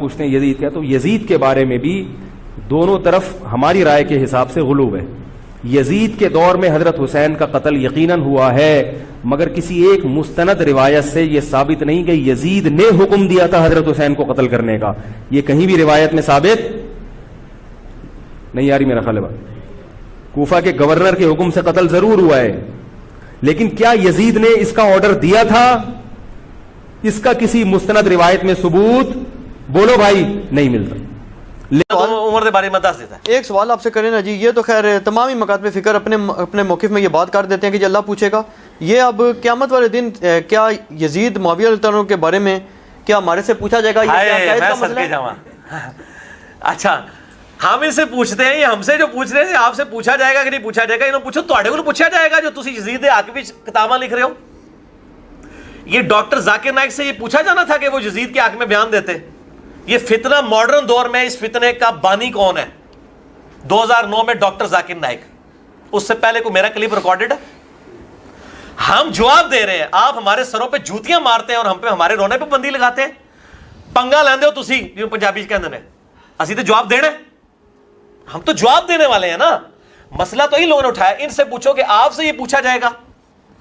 پوچھتے ہیں یزید کا، تو یزید کے بارے میں بھی دونوں طرف ہماری رائے کے حساب سے غلو ہے. یزید کے دور میں حضرت حسین کا قتل یقیناً ہوا ہے، مگر کسی ایک مستند روایت سے یہ ثابت نہیں کہ یزید نے حکم دیا تھا حضرت حسین کو قتل کرنے کا. یہ کہیں بھی روایت میں ثابت نہیں آ رہی میرا خیال ہے. کوفہ کے گورنر کے حکم سے قتل ضرور ہوا ہے، لیکن کیا یزید نے اس کا آرڈر دیا تھا؟ اس کا کسی مستند روایت میں ثبوت بولو بھائی نہیں ملتا. عمر کے بارے میں دس دیتا ہے. ایک سوال آپ سے کریں نا جی، یہ تو خیر تمام ہی مکاتب فکر اپنے موقف میں یہ بات کر دیتے ہیں کہ جی اللہ پوچھے گا. یہ اب قیامت والے دن کیا یزید معاویہ رضی اللہ عنہ کے بارے میں کیا ہمارے سے پوچھا جائے گا؟ اچھا ہم ان سے پوچھتے ہیں، یہ ہم سے جو پوچھ رہے ہیں آپ سے پوچھا جائے گا کہ نہیں پوچھا جائے گا؟ انہوں پوچھو تو پوچھا جائے گا جو تسی یزید حق بھی کتاباں لکھ رہے ہو. یہ ڈاکٹر ذاکر نائک سے یہ پوچھا جانا تھا کہ وہ یزید کے حق میں بیان دیتے. یہ فتنہ ماڈرن دور میں اس فتنے کا بانی کون ہے؟ 2009 میں ڈاکٹر ذاکر نائک. اس سے پہلے کوئی میرا کلپ ریکارڈڈ ہے؟ ہم جواب دے رہے ہیں، آپ ہمارے سروں پہ جوتیاں مارتے ہیں اور ہم پہ ہمارے رونے پہ بندی لگاتے ہیں. پنگا لیندے ہو تسی جو پنجابی کہندے نے، اسی تو جواب دینا ہے. ہم تو جواب دینے والے ہیں نا. مسئلہ تو ان لوگوں نے اٹھایا. ان سے پوچھو کہ آپ سے یہ پوچھا جائے گا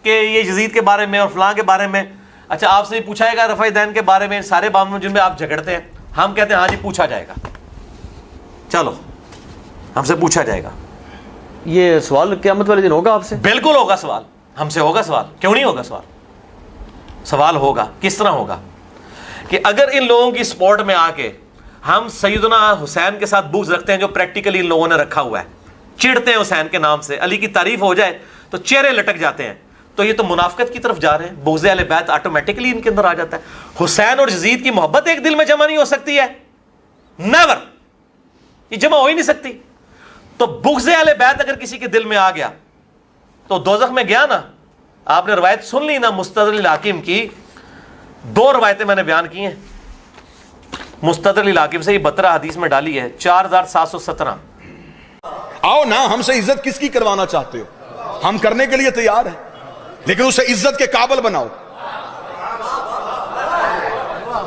کہ یہ یزید کے بارے میں اور فلاں کے بارے میں. اچھا آپ سے یہ پوچھا جائے گا رفع دین کے بارے میں، ان سارے بابوں جن میں آپ جھگڑتے ہیں. ہم کہتے ہیں ہاں جی پوچھا جائے گا، چلو ہم سے پوچھا جائے گا. یہ سوال قیامت والے دن ہوگا آپ سے؟ بالکل ہوگا سوال، ہم سے ہوگا سوال. کیوں نہیں ہوگا سوال؟ سوال ہوگا. کس طرح ہوگا؟ کہ اگر ان لوگوں کی سپورٹ میں آ کے ہم سیدنا حسین کے ساتھ بغض رکھتے ہیں جو پریکٹیکلی ان لوگوں نے رکھا ہوا ہے، چڑھتے ہیں حسین کے نام سے، علی کی تعریف ہو جائے تو چہرے لٹک جاتے ہیں، تو یہ تو منافقت کی طرف جا رہے ہیں. بغض اہل بیت آٹومیٹکلی ان کے اندر آ جاتا ہے. حسین اور یزید کی محبت ایک دل میں جمع نہیں ہو سکتی ہے، نیور، یہ جمع ہو ہی نہیں سکتی. تو بغض اہل بیت اگر کسی کے دل میں آ گیا تو دوزخ میں گیا نا. آپ نے روایت سن لی نا مستدرک الحاکم کی. 2 روایتیں میں نے بیان کی ہیں مستدرک الحاکم سے، یہ 12 حدیث میں ڈالی ہے، 4717. آؤ نا، ہم سے عزت کس کی کروانا چاہتے ہو؟ ہم کرنے کے لیے تیار ہیں، لیکن اسے عزت کے قابل بناؤ.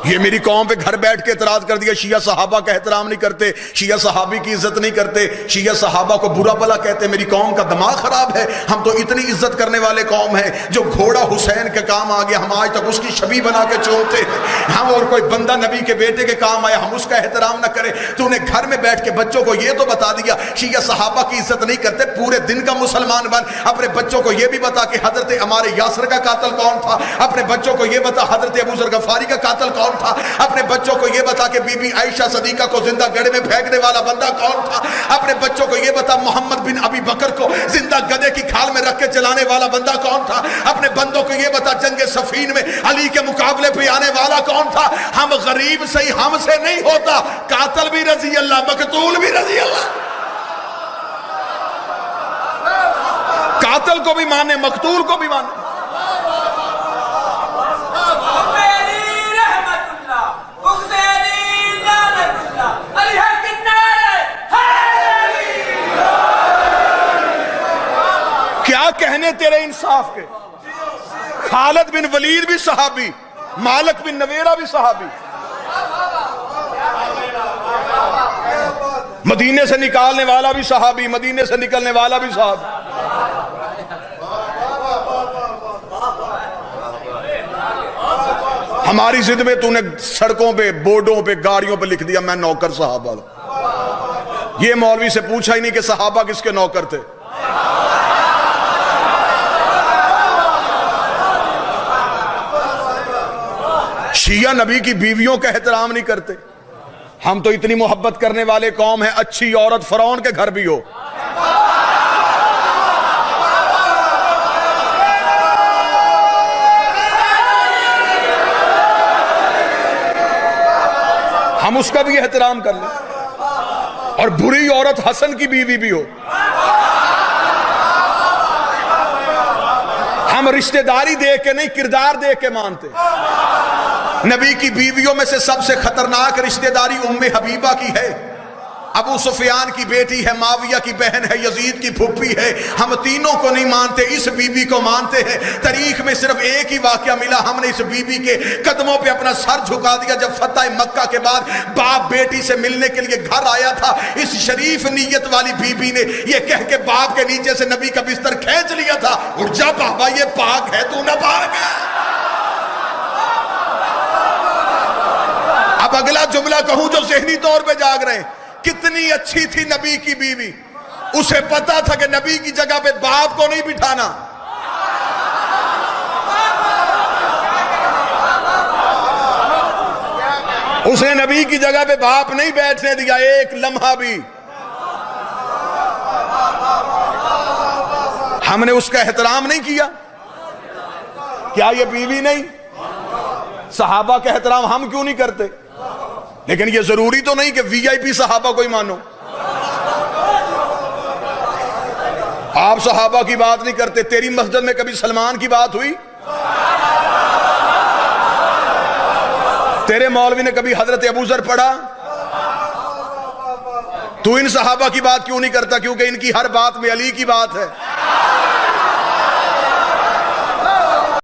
یہ میری قوم پہ گھر بیٹھ کے اعتراض کر دیا، شیعہ صحابہ کا احترام نہیں کرتے، شیعہ صحابی کی عزت نہیں کرتے، شیعہ صحابہ کو برا بھلا کہتے. میری قوم کا دماغ خراب ہے. ہم تو اتنی عزت کرنے والے قوم ہیں، جو گھوڑا حسین کے کام آ گیا ہم آج تک اس کی شبیہ بنا کے چومتے ہیں. ہم اور کوئی بندہ نبی کے بیٹے کے کام آیا ہم اس کا احترام نہ کرے. تو انہیں گھر میں بیٹھ کے بچوں کو یہ تو بتا دیا شیعہ صحابہ کی عزت نہیں کرتے. پورے دن کا مسلمان بن اپنے بچوں کو یہ بھی بتا کہ حضرت عمار یاسر کا قاتل کون تھا. اپنے بچوں کو یہ بتا حضرت ابو ذر غفاری کا قاتل کون تھا. اپنے بچوں کو یہ بتا کہ بی بی عائشہ صدیقہ کو زندہ گڑھے میں پھینکنے والا بندہ کون تھا. اپنے بچوں کو یہ بتا محمد بن ابی بکر کو زندہ گدھے کی کھال میں رکھ کے چلانے والا بندہ کون تھا. اپنے بندوں کو یہ بتا جنگ صفین میں علی کے مقابلے پہ آنے والا کون تھا. ہم غریب سے ہی ہم سے نہیں ہوتا، قاتل بھی رضی اللہ، مقتول بھی رضی اللہ. قاتل کو بھی مانے، مقتول کو بھی مانے. کیا کہنے تیرے انصاف کے. خالد بن ولید بھی صحابی، مالک بن نویرہ بھی صحابی، مدینے سے نکالنے والا بھی صحابی، مدینے سے نکلنے والا بھی صحابی. ہماری ضد میں تو نے سڑکوں پہ، بورڈوں پہ، گاڑیوں پہ لکھ دیا میں نوکر صحابہ. یہ مولوی سے پوچھا ہی نہیں کہ صحابہ کس کے نوکر تھے. شیعہ نبی کی بیویوں کا احترام نہیں کرتے. ہم تو اتنی محبت کرنے والے قوم ہیں، اچھی عورت فرعون کے گھر بھی ہو. ہم اس کا بھی احترام کر لیں. اور بری عورت حسن کی بیوی بھی ہو. ہم رشتہ داری دیکھ کے نہیں، کردار دیکھ کے مانتے. نبی کی بیویوں میں سے سب سے خطرناک رشتہ داری ام حبیبہ کی ہے. ابو سفیان کی بیٹی ہے، معاویہ کی بہن ہے، یزید کی پھپھی ہے، ہم تینوں کو نہیں مانتے، اس بی بی کو مانتے ہیں۔ تاریخ میں صرف ایک ہی واقعہ ملا، ہم نے اس بی بی کے قدموں پہ اپنا سر جھکا دیا جب فتح مکہ کے بعد باپ بیٹی سے ملنے کے لیے گھر آیا تھا۔ اس شریف نیت والی بی بی نے یہ کہہ کے باپ کے نیچے سے نبی کا بستر کھینچ لیا تھا، اٹھ جا بابا یہ پاک ہے، تو نہ پاک ہے۔ اب اگلا جملہ کہوں جو ذہنی طور پہ جاگ رہے ہیں، کتنی اچھی تھی نبی کی بیوی، اسے پتا تھا کہ نبی کی جگہ پہ باپ کو نہیں بٹھانا۔ اس نے نبی کی جگہ پہ باپ نہیں بیٹھنے دیا ایک لمحہ بھی۔ ہم نے اس کا احترام نہیں کیا، کیا یہ بیوی نہیں؟ صحابہ کا احترام ہم کیوں نہیں کرتے؟ لیکن یہ ضروری تو نہیں کہ وی آئی پی صحابہ کو ہی مانو۔ آپ صحابہ کی بات نہیں کرتے، تیری مسجد میں کبھی سلمان کی بات ہوئی؟ تیرے مولوی نے کبھی حضرت ابو ذر پڑھا؟ تو ان صحابہ کی بات کیوں نہیں کرتا؟ کیونکہ ان کی ہر بات میں علی کی بات ہے۔